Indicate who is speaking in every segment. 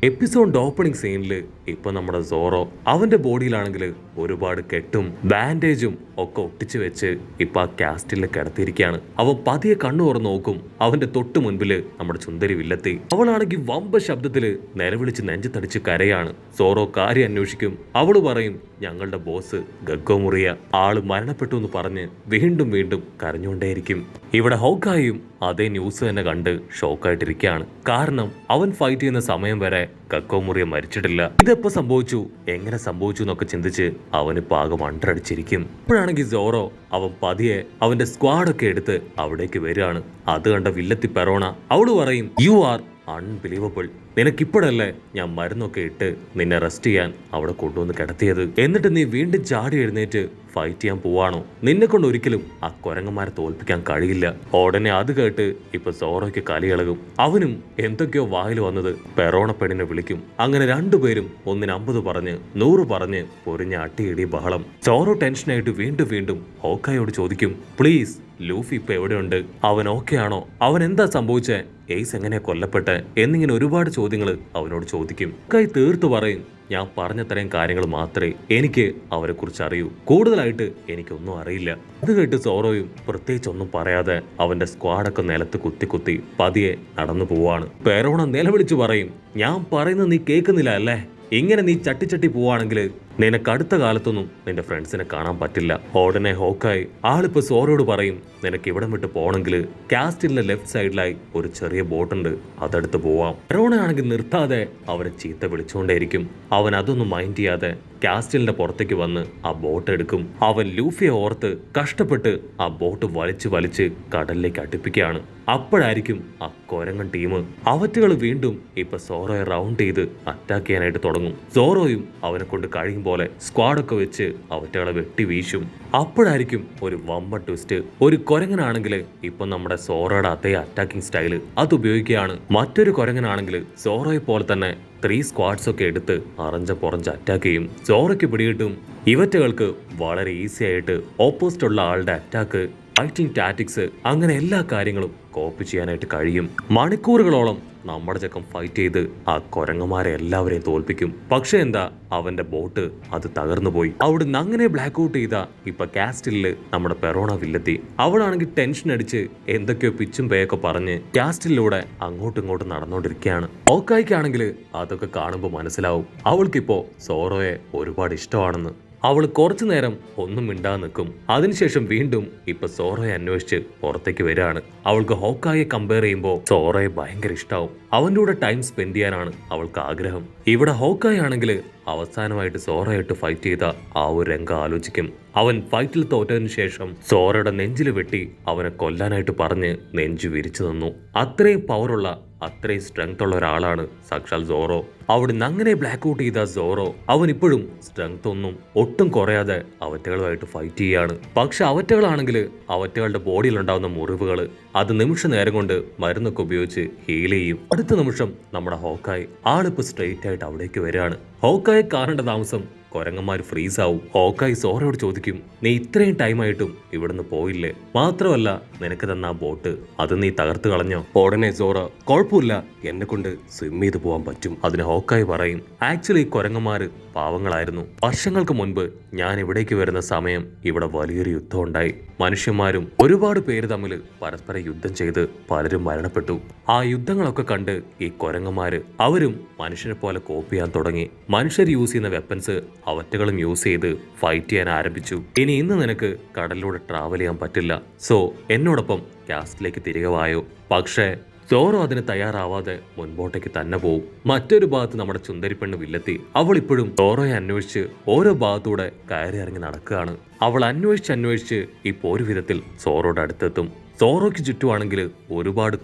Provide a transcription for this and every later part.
Speaker 1: Episode opening സീനിൽ ഇപ്പൊ നമ്മുടെ സോറോ അവന്റെ ബോഡിയിലാണെങ്കിൽ ഒരുപാട് കെട്ടും ബാൻഡേജും ഒക്കെ ഒട്ടിച്ചു വെച്ച് ഇപ്പൊ ആ കാസ്റ്റിൽ കിടത്തിയിരിക്കുകയാണ്. അവൻ പതിയെ കണ്ണു തുറന്ന് നോക്കും. അവന്റെ തൊട്ട് മുൻപില് നമ്മുടെ സുന്ദരി വില്ലത്തി. അവളാണെങ്കിൽ വമ്പ ശബ്ദത്തില് നിലവിളിച്ച് നെഞ്ചത്തടിച്ച് കരയാണ്. സോറോ കാര്യം അന്വേഷിക്കും. അവള് പറയും ഞങ്ങളുടെ ബോസ് ഗഗ്ഗോ മുറിയ ആള് മരണപ്പെട്ടു എന്ന് പറഞ്ഞ് വീണ്ടും വീണ്ടും കരഞ്ഞുകൊണ്ടേയിരിക്കും. ഇവിടെ ഹോക്കായും അതേ ന്യൂസ് തന്നെ കണ്ട് ഷോക്കായിട്ടിരിക്കുകയാണ്. കാരണം അവൻ ഫൈറ്റ് ചെയ്യുന്ന സമയം വരെ ഗഗ്ഗോ മുറിയ മരിച്ചിട്ടില്ല. ഇതെപ്പോ സംഭവിച്ചു, എങ്ങനെ സംഭവിച്ചു എന്നൊക്കെ ചിന്തിച്ച് അവന് പാകം അണ്ടടിച്ചിരിക്കും. അപ്പോഴാണെങ്കിൽ സോറോ അവൻ പതിയെ അവന്റെ സ്ക്വാഡൊക്കെ എടുത്ത് അവിടേക്ക് വരികയാണ്. അത് കണ്ട വില്ലത്തി പെറോണ അവള് പറയും യു ആർ അൺബിലീവബിൾ. നിനക്കിപ്പോഴല്ലേ ഞാൻ മരുന്നൊക്കെ ഇട്ട് നിന്നെ റെസ്റ്റ് ചെയ്യാൻ അവിടെ കൊണ്ടുവന്ന് കിടത്തിയത്. എന്നിട്ട് നീ വീണ്ടും ചാടി എഴുന്നേറ്റ് ഫൈറ്റ് ചെയ്യാൻ പോവാണോ? നിന്നെ കൊണ്ട് ഒരിക്കലും ആ കുരങ്ങന്മാരെ തോൽപ്പിക്കാൻ കഴിയില്ല. ഉടനെ അത് കേട്ട് ഇപ്പൊ സോറോയ്ക്ക് കലിയിളകും. അവനും എന്തൊക്കെയോ വായിൽ വന്നത് പെറോണ പെണ്ണിനെ വിളിക്കും. അങ്ങനെ രണ്ടുപേരും 150 പറഞ്ഞ് 100 പറഞ്ഞ് പൊരിഞ്ഞ അട്ടിയിടി ബഹളം. സോറോ ടെൻഷനായിട്ട് വീണ്ടും വീണ്ടും ഹോക്കായോട് ചോദിക്കും പ്ലീസ് ലൂഫി ഇപ്പൊ എവിടെയുണ്ട്? അവൻ ഓക്കെ ആണോ? അവൻ എന്താ സംഭവിച്ചേ? എയ്സ് എങ്ങനെയാ കൊല്ലപ്പെട്ടെ? എന്നിങ്ങനെ ഒരുപാട് ചോദ്യങ്ങൾ അവനോട് ചോദിക്കും. കൈ തീർത്തു പറയും ഞാൻ പറഞ്ഞത്രയും കാര്യങ്ങൾ മാത്രമേ എനിക്ക് അവരെ കുറിച്ച് അറിയൂ, കൂടുതലായിട്ട് എനിക്കൊന്നും അറിയില്ല. അത് കേട്ട് സോറോയും പ്രത്യേകിച്ചൊന്നും പറയാതെ അവന്റെ സ്ക്വാഡൊക്കെ നിലത്ത് കുത്തി കുത്തി പതിയെ നടന്നു പോവാണ്. പെറോണ നിലവിളിച്ചു പറയും ഞാൻ പറയുന്നത് നീ കേൾക്കുന്നില്ല അല്ലേ? ഇങ്ങനെ നീ ചട്ടിച്ചട്ടി പോവാണെങ്കിൽ നിനക്ക് അടുത്ത കാലത്തൊന്നും നിന്റെ ഫ്രണ്ട്സിനെ കാണാൻ പറ്റില്ല. ഉടനെ ഹോക്കായി ആളിപ്പോ സോറോട് പറയും നിനക്ക് ഇവിടം വിട്ട് പോകണമെങ്കിൽ കാസ്റ്റിലിന്റെ ലെഫ്റ്റ് സൈഡിലായി ഒരു ചെറിയ ബോട്ടുണ്ട്, അതെടുത്ത് പോവാം. പെറോണ ആണെങ്കിൽ നിർത്താതെ അവനെ ചീത്ത വിളിച്ചുകൊണ്ടേയിരിക്കും. അവൻ അതൊന്നും മൈൻഡ് ചെയ്യാതെ കാസ്റ്റിലിന്റെ പുറത്തേക്ക് വന്ന് ആ ബോട്ട് എടുക്കും. അവൻ ലൂഫിയെ ഓർത്ത് കഷ്ടപ്പെട്ട് ആ ബോട്ട് വലിച്ച് വലിച്ച് കടലിലേക്ക് അടുപ്പിക്കുകയാണ്. അപ്പോഴായിരിക്കും ആ കൊരങ്ങൻ ടീം അവറ്റുകൾ വീണ്ടും ഇപ്പൊ സോറോയെ റൗണ്ട് ചെയ്ത് അറ്റാക്ക് ചെയ്യാനായിട്ട് തുടങ്ങും. സോറോയും അവനെ കൊണ്ട് കഴിയും പോലെ സ്ക്വാഡൊക്കെ വെച്ച് അവറ്റകളെ വെട്ടി വീശും. അപ്പോഴായിരിക്കും ഒരു വമ്പ ട്വിസ്റ്റ്. ഒരു കൊരങ്ങനാണെങ്കിൽ ഇപ്പൊ നമ്മുടെ സോറോയുടെ അതേ അറ്റാക്കിംഗ് സ്റ്റൈല് അത് ഉപയോഗിക്കുകയാണ്. മറ്റൊരു കൊരങ്ങനാണെങ്കിൽ സോറോയെ പോലെ തന്നെ 3 സ്ക്വാഡ്സ് ഒക്കെ എടുത്ത് അറഞ്ച പുറഞ്ച് അറ്റാക്ക് ചെയ്യും. സോറോയ്ക്ക് പിടികിട്ടും ഇവറ്റകൾക്ക് വളരെ ഈസി ആയിട്ട് ഓപ്പോസിറ്റ് ഉള്ള ആളുടെ അറ്റാക്ക്, ഫൈറ്റിംഗ് ടാറ്റിക്സ്, അങ്ങനെ എല്ലാ കാര്യങ്ങളും കോപ്പി ചെയ്യാനായിട്ട് കഴിയും. മണിക്കൂറുകളോളം നമ്മുടെ ചക്കം ഫൈറ്റ് ചെയ്ത് ആ കൊരങ്ങന്മാരെ എല്ലാവരെയും തോൽപ്പിക്കും. പക്ഷെ എന്താ, അവന്റെ ബോട്ട് അത് തകർന്നു പോയി. അവിടുന്ന് അങ്ങനെ ബ്ലാക്ക് ഔട്ട് ചെയ്ത ഇപ്പൊ കാസ്റ്റില് നമ്മുടെ പെറോണ വില്ലെത്തി. അവളാണെങ്കിൽ ടെൻഷൻ അടിച്ച് എന്തൊക്കെയോ പിച്ചും പേയൊക്കെ പറഞ്ഞ് കാസ്റ്റിലൂടെ അങ്ങോട്ടും ഇങ്ങോട്ടും നടന്നുകൊണ്ടിരിക്കുകയാണ്. ഓക്കായിക്കാണെങ്കിൽ അതൊക്കെ കാണുമ്പോൾ മനസ്സിലാവും അവൾക്കിപ്പോ സോറോയെ ഒരുപാട് ഇഷ്ടമാണെന്ന്. അവൾ കുറച്ചു നേരം ഒന്നും മിണ്ടാതെ നിൽക്കും. അതിനുശേഷം വീണ്ടും ഇപ്പൊ സോറോയെ അന്വേഷിച്ച് പുറത്തേക്ക് വരികയാണ്. അവൾക്ക് ഹോക്കായെ കമ്പയർ ചെയ്യുമ്പോൾ സോറോയെ ഭയങ്കര ഇഷ്ടാവും. അവൻ്റെ കൂടെ ടൈം സ്പെൻഡ് ചെയ്യാനാണ് അവൾക്ക് ആഗ്രഹം. ഇവിടെ ഹോക്കായി ആണെങ്കിൽ അവസാനമായിട്ട് സോറോയായിട്ട് ഫൈറ്റ് ചെയ്ത ആ ഒരു രംഗം ആലോചിക്കും. അവൻ ഫൈറ്റിൽ തോറ്റതിനു ശേഷം സോറോയുടെ നെഞ്ചിൽ വെട്ടി അവനെ കൊല്ലാനായിട്ട് പറഞ്ഞ് നെഞ്ചു വിരിച്ചു നിന്നു. അത്രയും പവറുള്ള, അത്രയും സ്ട്രെങ്ത് ഉള്ള ഒരാളാണ് സാക്ഷാൽ സോറോ. അവിടുന്ന് അങ്ങനെ ബ്ലാക്ക് ഔട്ട് ചെയ്ത സോറോ അവൻ ഇപ്പോഴും സ്ട്രെങ്ത് ഒന്നും ഒട്ടും കുറയാതെ അവറ്റകളുമായിട്ട് ഫൈറ്റ് ചെയ്യാണ്. പക്ഷെ അവറ്റകളാണെങ്കിൽ അവറ്റകളുടെ ബോഡിയിൽ ഉണ്ടാകുന്ന മുറിവുകൾ അത് നിമിഷ നേരം കൊണ്ട് മരുന്നൊക്കെ ഉപയോഗിച്ച് ഹീൽ ചെയ്യും. അടുത്ത നിമിഷം നമ്മുടെ ഹോക്കായി ആളിപ്പോ സ്ട്രെയിറ്റ് ആയിട്ട് അവിടേക്ക് വരികയാണ്. ഹോക്കായെ കാണേണ്ട താമസം കൊരങ്ങന്മാർ ഫ്രീസ് ആവും. ഹോക്കായി സോറയോട് ചോദിക്കും നീ ഇത്രയും ടൈമായിട്ടും ഇവിടുന്ന് പോയില്ലേ? മാത്രമല്ല നിനക്ക് തന്ന ആ ബോട്ട് അത് നീ തകർത്ത് കളഞ്ഞോ? ഉടനെ സോറ കുഴപ്പമില്ല, എന്നെ കൊണ്ട് സ്വിം ചെയ്ത് പോകാൻ പറ്റും. അതിന് ഹോക്കായി പറയും ആക്ച്വലി കൊരങ്ങന്മാര് പാവങ്ങളായിരുന്നു. വർഷങ്ങൾക്ക് മുൻപ് ഞാൻ ഇവിടേക്ക് വരുന്ന സമയം ഇവിടെ വലിയൊരു യുദ്ധം ഉണ്ടായി. മനുഷ്യന്മാരും ഒരുപാട് പേര് തമ്മിൽ പരസ്പരം യുദ്ധം ചെയ്ത് പലരും മരണപ്പെട്ടു. ആ യുദ്ധങ്ങളൊക്കെ കണ്ട് ഈ കൊരങ്ങന്മാര് അവരും മനുഷ്യനെ പോലെ കോപ്പി ചെയ്യാൻ തുടങ്ങി. മനുഷ്യർ യൂസ് ചെയ്യുന്ന വെപ്പൻസ് അവറ്റകളും യൂസ് ചെയ്ത് ഫൈറ്റ് ചെയ്യാൻ ആരംഭിച്ചു. ഇന്ന് നിനക്ക് കടലിലൂടെ ട്രാവൽ ചെയ്യാൻ പറ്റില്ല, സോ എന്നോടൊപ്പം കാസ്റ്റിലേക്ക് തിരികെ വായോ. പക്ഷേ സോറോ അതിന് തയ്യാറാവാതെ മുൻപോട്ടേക്ക് തന്നെ പോവും. മറ്റൊരു ഭാഗത്ത് നമ്മുടെ ചുന്ദരിപ്പെണ്ണ് വില്ലെത്തി. അവൾ ഇപ്പോഴും സോറോയെ അന്വേഷിച്ച് ഓരോ ഭാഗത്തൂടെ കയറി ഇറങ്ങി നടക്കുകയാണ്. അവൾ അന്വേഷിച്ച് ഇപ്പോൾ ഒരു വിധത്തിൽ സോറോയുടെ അടുത്തെത്തും. സോറോയ്ക്ക് ചുറ്റുമാണെങ്കിൽ ഒരുപാട്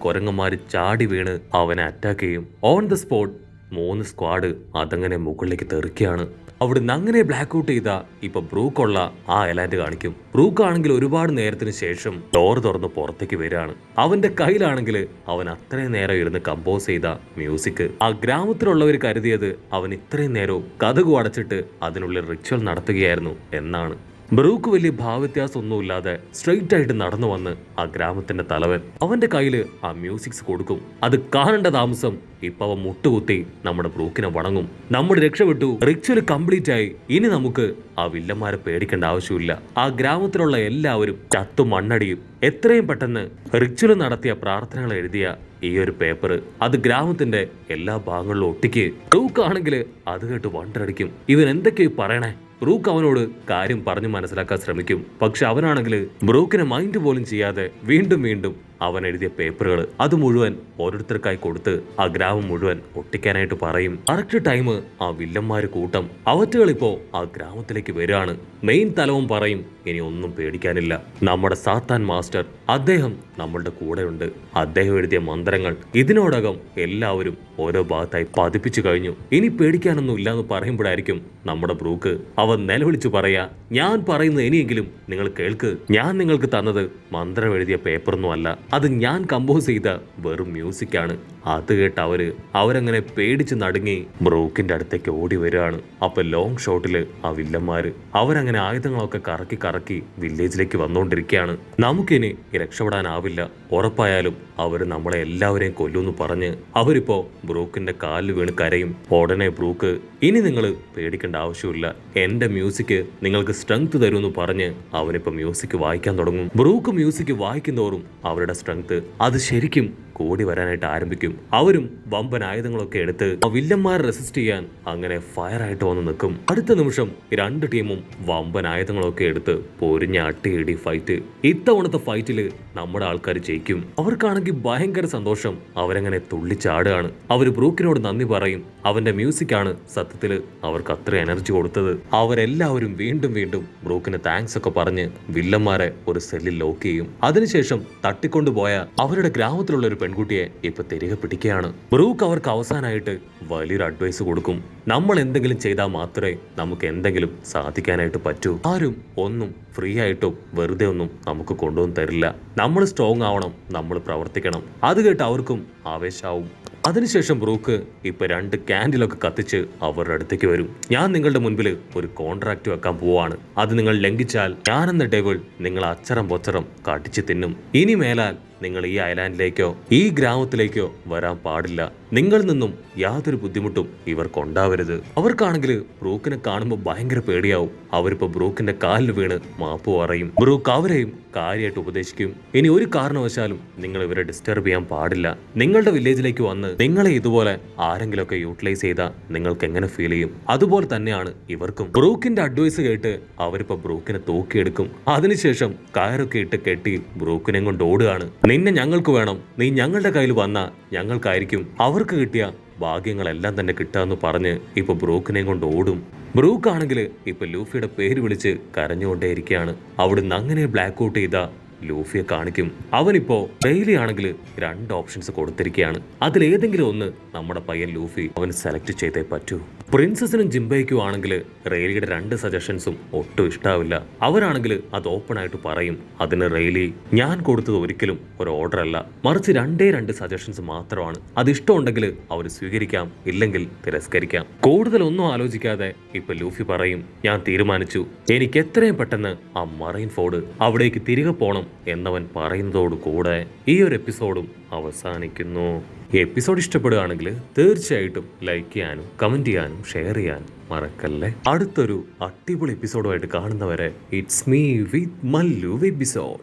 Speaker 1: കൊരങ്ങന്മാര് ചാടി വീണ് അവനെ അറ്റാക്ക് ചെയ്യും. ഓൺ ദ സ്പോട്ട് 3 സ്ക്വാഡ് അതങ്ങനെ മുകളിലേക്ക് തെറിക്കുകയാണ്. അവിടുന്ന് അങ്ങനെ ബ്ലാക്ക് ഔട്ട് ചെയ്ത ഇപ്പൊ ബ്രൂക്കുള്ള ആ ഐലാൻഡ് കാണിക്കും. ബ്രൂക്ക് ആണെങ്കിൽ ഒരുപാട് നേരത്തിന് ശേഷം ഡോർ തുറന്ന് പുറത്തേക്ക് വരികയാണ്. അവന്റെ കയ്യിലാണെങ്കിൽ അവൻ അത്രയും നേരം ഇരുന്ന് കമ്പോസ് ചെയ്ത മ്യൂസിക്. ആ ഗ്രാമത്തിലുള്ളവർ കരുതിയത് അവൻ ഇത്രയും നേരവും കതകു അടച്ചിട്ട് അതിനുള്ളിൽ റിച്വൽ നടത്തുകയായിരുന്നു എന്നാണ്. ബ്രൂക്ക് വലിയ ഭാവവ്യത്യാസം ഒന്നുമില്ലാതെ സ്ട്രെയിറ്റ് ആയിട്ട് നടന്നു വന്ന് ആ ഗ്രാമത്തിന്റെ തലവൻ അവന്റെ കയ്യില് ആ മ്യൂസിക്സ് കൊടുക്കും. അത് കാണേണ്ട താമസം ഇപ്പൊ അവൻ മുട്ടുകുത്തി നമ്മുടെ ബ്രൂക്കിനെ വണങ്ങും. നമ്മൾ രക്ഷപ്പെട്ടു, റിച്വൽ കംപ്ലീറ്റ് ആയി, ഇനി നമുക്ക് ആ വില്ലന്മാരെ പേടിക്കേണ്ട ആവശ്യമില്ല. ആ ഗ്രാമത്തിലുള്ള എല്ലാവരും ചത്തു മണ്ണടിയും. എത്രയും പെട്ടെന്ന് റിച്വൽ നടത്തിയ പ്രാർത്ഥനകൾ എഴുതിയ ഈ ഒരു പേപ്പർ അത് ഗ്രാമത്തിന്റെ എല്ലാ ഭാഗങ്ങളിലും ഒട്ടിക്ക്. ബ്രൂക്ക് ആണെങ്കിൽ അത് കേട്ട് വണ്ടടിക്കും. ഇവൻ എന്തൊക്കെയാ പറയണേ? ബ്രൂക്ക് അവനോട് കാര്യം പറഞ്ഞു മനസ്സിലാക്കാൻ ശ്രമിക്കും. പക്ഷെ അവനാണെങ്കിൽ ബ്രൂക്കിനെ മൈൻഡ് പോലും ചെയ്യാതെ വീണ്ടും വീണ്ടും അവൻ എഴുതിയ പേപ്പറുകൾ അത് മുഴുവൻ ഓരോരുത്തർക്കായി കൊടുത്ത് ആ ഗ്രാമം മുഴുവൻ ഒട്ടിക്കാനായിട്ട് പറയും. കറക്റ്റ് ടൈം ആ വില്ലന്മാര് കൂട്ടം അവറ്റുകൾ ഇപ്പോ ആ ഗ്രാമത്തിലേക്ക് വരികയാണ്. മെയിൻ തലവും പറയും, ഇനി ഒന്നും പേടിക്കാനില്ല, നമ്മുടെ സാത്താൻ മാസ്റ്റർ അദ്ദേഹം നമ്മളുടെ കൂടെയുണ്ട്. അദ്ദേഹം എഴുതിയ മന്ത്രങ്ങൾ ഇതിനോടകം എല്ലാവരും ഓരോ ഭാഗത്തായി പതിപ്പിച്ചു കഴിഞ്ഞു. ഇനി പേടിക്കാനൊന്നും ഇല്ലാന്ന് പറയുമ്പോഴായിരിക്കും നമ്മുടെ ബ്രൂക്ക് അവൻ നിലവിളിച്ചു പറയാ, ഞാൻ പറയുന്നത് ഇനിയെങ്കിലും നിങ്ങൾ കേൾക്ക്. ഞാൻ നിങ്ങൾക്ക് തന്നത് മന്ത്രം എഴുതിയ പേപ്പറൊന്നും അല്ല, അത് ഞാൻ കമ്പോസ് ചെയ്ത വെറും മ്യൂസിക് ആണ്. അത് കേട്ട് അവരങ്ങനെ പേടിച്ച് നടുങ്ങി ബ്രൂക്കിന്റെ അടുത്തേക്ക് ഓടി വരികയാണ്. അപ്പൊ ലോങ് ഷോട്ടില് ആ വില്ലന്മാര് അവരങ്ങനെ ആയുധങ്ങളൊക്കെ കറക്കി കറക്കി വില്ലേജിലേക്ക് വന്നുകൊണ്ടിരിക്കുകയാണ്. നമുക്കിനി രക്ഷപ്പെടാനാവില്ല, ഉറപ്പായാലും അവര് നമ്മളെ എല്ലാവരെയും കൊല്ലുമെന്ന് പറഞ്ഞ് അവരിപ്പോ ബ്രൂക്കിന്റെ കാലിൽ വീണ് കരയും. ഉടനെ ബ്രൂക്ക്, ഇനി നിങ്ങൾ പേടിക്കേണ്ട ആവശ്യമില്ല, എന്റെ മ്യൂസിക് നിങ്ങൾക്ക് സ്ട്രെങ്ത് തരുമെന്ന് പറഞ്ഞ് അവനിപ്പോ മ്യൂസിക് വായിക്കാൻ തുടങ്ങും. ബ്രൂക്ക് മ്യൂസിക് വായിക്കുന്നതോറും അവരുടെ സ്ട്രെങ്ത് അത് ശരിക്കും കൂടി വരാനായിട്ട് ആരംഭിക്കും. അവരും വമ്പൻ ആയുധങ്ങളൊക്കെ എടുത്ത് ആ വില്ലന്മാരെ റെസിസ്റ്റ് ചെയ്യാൻ അങ്ങനെ ഫയർ ആയിട്ട് വന്ന് നിൽക്കും. അടുത്ത നിമിഷം രണ്ട് ടീമും വമ്പൻ ആയുധങ്ങളൊക്കെ എടുത്ത് പൊരിഞ്ഞ അട്ടിയിടി ഫൈറ്റ്. ഇത്തവണത്തെ ഫൈറ്റില് നമ്മുടെ ആൾക്കാർ ജയിക്കും. അവർക്കാണെങ്കിൽ ഭയങ്കര സന്തോഷം. അവരങ്ങനെ തുള്ളിച്ചാടുകയാണ്. അവർ ബ്രൂക്കിനോട് നന്ദി പറയും. അവന്റെ മ്യൂസിക് ആണ് സത്യത്തില് അവർക്ക് അത്ര എനർജി കൊടുത്തത്. അവരെല്ലാവരും വീണ്ടും വീണ്ടും ബ്രൂക്കിന് താങ്ക്സ് ഒക്കെ പറഞ്ഞ് വില്ലന്മാരെ ഒരു സെല്ലിൽ ലോക്ക് ചെയ്യും. അതിനുശേഷം തട്ടിക്കൊണ്ടുപോയ അവരുടെ ഗ്രാമത്തിലുള്ള ഒരു പെൺകുട്ടിയെ ഇപ്പൊ തിരികെ പിടിക്കുകയാണ്. ബ്രൂക്ക് അവർക്ക് അവസാനമായിട്ട് വലിയൊരു അഡ്വൈസ് കൊടുക്കും. നമ്മൾ എന്തെങ്കിലും ചെയ്താൽ മാത്രമേ നമുക്ക് എന്തെങ്കിലും സാധിക്കാനായിട്ട് പറ്റൂ. ആരും ഒന്നും ഫ്രീ ആയിട്ടോ വെറുതെ ഒന്നും നമുക്ക് കൊണ്ടുവന്ന് തരില്ല. നമ്മൾ സ്ട്രോങ് ആവണം, നമ്മൾ പ്രവർത്തിക്കണം. അത് കേട്ട് അവർക്കും ആവേശാവും. അതിനുശേഷം ബ്രൂക്ക് ഇപ്പൊ 2 ക്യാൻഡിലൊക്കെ കത്തിച്ച് അവരുടെ അടുത്തേക്ക് വരും. ഞാൻ നിങ്ങളുടെ മുൻപിൽ ഒരു കോൺട്രാക്ട് വെക്കാൻ പോവാണ്. അത് നിങ്ങൾ ലംഘിച്ചാൽ ഞാനെന്ന ഡെവിൾ നിങ്ങൾ അച്ചറം പൊച്ചറം കടിച്ചു തിന്നും. ഇനി മേലാൽ നിങ്ങൾ ഈ ഐലാൻഡിലേക്കോ ഈ ഗ്രാമത്തിലേക്കോ വരാൻ പാടില്ല. നിങ്ങളിൽ നിന്നും യാതൊരു ബുദ്ധിമുട്ടും ഇവർക്കുണ്ടാവരുത്. അവർക്കാണെങ്കിൽ ബ്രൂക്കിനെ കാണുമ്പോൾ ഭയങ്കര പേടിയാവും. അവരിപ്പോ ബ്രൂക്കിന്റെ കാലിൽ വീണ് മാപ്പ് പറയും. ബ്രൂക്ക് അവരെയും കാര്യമായിട്ട് ഉപദേശിക്കും. ഇനി ഒരു കാരണവശാലും നിങ്ങൾ ഇവരെ ഡിസ്റ്റർബ് ചെയ്യാൻ പാടില്ല. നിങ്ങളുടെ വില്ലേജിലേക്ക് വന്ന് നിങ്ങളെ ഇതുപോലെ ആരെങ്കിലുമൊക്കെ യൂട്ടിലൈസ് ചെയ്താൽ നിങ്ങൾക്ക് എങ്ങനെ ഫീൽ ചെയ്യും? അതുപോലെ തന്നെയാണ് ഇവർക്കും. ബ്രൂക്കിന്റെ അഡ്വൈസ് കേട്ട് അവരിപ്പോ ബ്രൂക്കിനെ തൂക്കിയെടുക്കും. അതിനുശേഷം കയറൊക്കെ ഇട്ട് കെട്ടി ബ്രൂക്കിനെ കൊണ്ട് ഓടുകയാണ്. നിന്നെ ഞങ്ങൾക്ക് വേണം, നീ ഞങ്ങളുടെ കയ്യിൽ വന്ന ഞങ്ങൾക്കായിരിക്കും അവർക്ക് കിട്ടിയ ഭാഗ്യങ്ങളെല്ലാം തന്നെ കിട്ടാന്ന് പറഞ്ഞ് ഇപ്പൊ ബ്രൂക്കിനെ കൊണ്ട് ഓടും. ബ്രൂക്ക് ആണെങ്കിൽ ഇപ്പൊ ലൂഫിയുടെ പേര് വിളിച്ച് കരഞ്ഞുകൊണ്ടേയിരിക്കുകയാണ്. അവിടുന്ന് അങ്ങനെ ബ്ലാക്ക് ഔട്ട് ചെയ്ത ലൂഫിയെ കാണിക്കും. അവനിപ്പോ ഡെയിലി ആണെങ്കിൽ 2 ഓപ്ഷൻസ് കൊടുത്തിരിക്കുകയാണ്. അതിലേതെങ്കിലും ഒന്ന് നമ്മുടെ പയ്യൻ ലൂഫി അവൻ സെലക്ട് ചെയ്തേ പറ്റൂ. പ്രിൻസസിനും ജിംബയ്ക്കും ആണെങ്കിൽ റെയിലിയുടെ 2 സജഷൻസും ഒട്ടും ഇഷ്ടാവില്ല. അവരാണെങ്കിൽ അത് ഓപ്പൺ ആയിട്ട് പറയും. അതിന് റെയിലി, ഞാൻ കൊടുത്തത് ഒരിക്കലും ഒരു ഓർഡർ അല്ല, മറിച്ച് 2 സജഷൻസ് മാത്രമാണ്. അത് ഇഷ്ടമുണ്ടെങ്കിൽ അവർ സ്വീകരിക്കാം, ഇല്ലെങ്കിൽ തിരസ്കരിക്കാം. കൂടുതലൊന്നും ആലോചിക്കാതെ ഇപ്പൊ ലൂഫി പറയും, ഞാൻ തീരുമാനിച്ചു, എനിക്ക് എത്രയും പെട്ടെന്ന് ആ മറൈൻ ഫോർഡ് അവിടേക്ക് തിരികെ പോണം എന്നവൻ പറയുന്നതോടു കൂടെ ഈ ഒരു എപ്പിസോഡും അവസാനിക്കുന്നു. ഈ എപ്പിസോഡ് ഇഷ്ടപ്പെടുകയാണെങ്കിൽ തീർച്ചയായിട്ടും ലൈക്ക് ചെയ്യാനും കമന്റ് ചെയ്യാനും ഷെയർ ചെയ്യാനും മറക്കല്ലേ. അടുത്തൊരു അടിപൊളി എപ്പിസോഡുമായിട്ട് കാണുന്നവരെ it's me with Mallu episode.